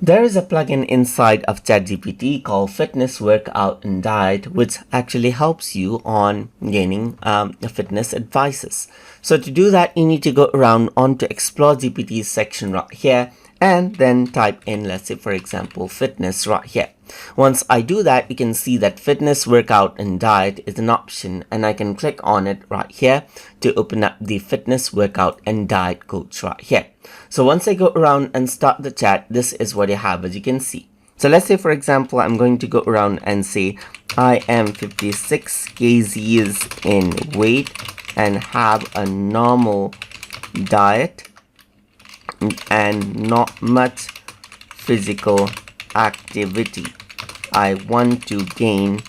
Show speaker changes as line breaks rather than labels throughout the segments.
There is a plugin inside of ChatGPT called Fitness Workout and Diet, which actually helps you on gaining fitness advices. So to do that, you need to go around onto Explore GPT's section right here and then type in, let's say, for example, fitness right here. Once I do that, you can see that fitness, workout, and diet is an option, and I can click on it right here to open up the fitness, workout, and diet coach right here. So once I go around and start the chat, this is what you have, as you can see. So let's say, for example, I'm going to go around and say, I am 56 kgs in weight and have a normal diet and not much physical activity. I want to gain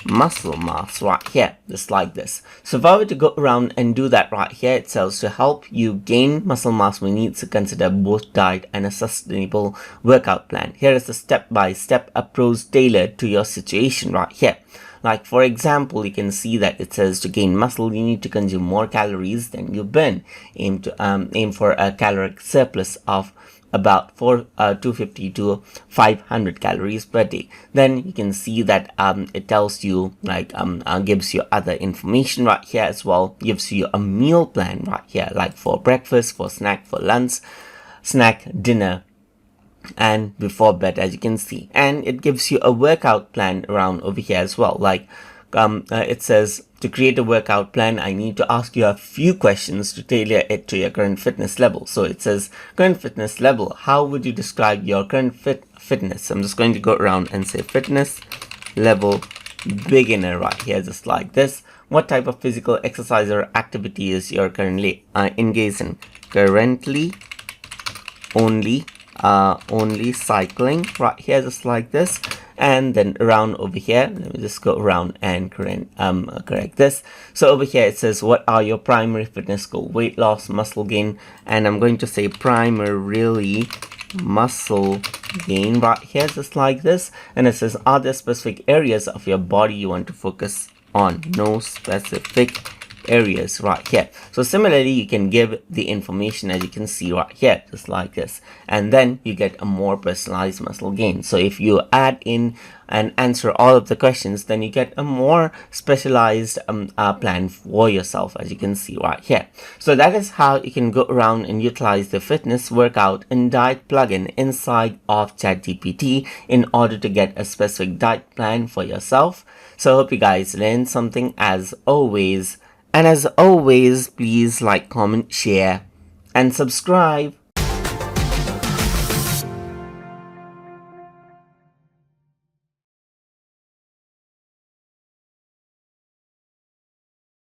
muscle mass right here, just like this. So if I were to go around and do that right here, it says to help you gain muscle mass, we need to consider both diet and a sustainable workout plan. Here is a step-by-step approach tailored to your situation right here. Like, for example, you can see that it says to gain muscle, you need to consume more calories than you burn. Aim for a caloric surplus of about 250 to 500 calories per day. Then you can see that it tells you, like, gives you other information right here as well, gives you a meal plan right here, like for breakfast, for snack, for lunch, snack, dinner, and before bed, as you can see. And it gives you a workout plan around over here as well. Like it says, to create a workout plan, I need to ask you a few questions to tailor it to your current fitness level. So it says current fitness level. How would you describe your current fitness? I'm just going to go around and say fitness level beginner right here, just like this. What type of physical exercise or activity is you're currently engaged in? Currently only cycling right here, just like this. And then around over here, let me just go around and correct this. So over here it says, what are your primary fitness goal? Weight loss, muscle gain, and I'm going to say primarily muscle gain right here, just like this. And it says, are there specific areas of your body you want to focus on? No specific areas right here. So similarly, you can give the information, as you can see right here, just like this, and then you get a more personalized muscle gain. So if you add in and answer all of the questions, then you get a more specialized plan for yourself, as you can see right here. So that is how you can go around and utilize the fitness, workout, and diet plugin inside of ChatGPT in order to get a specific diet plan for yourself. So I hope you guys learned something as always. And as always, please like, comment, share, and subscribe.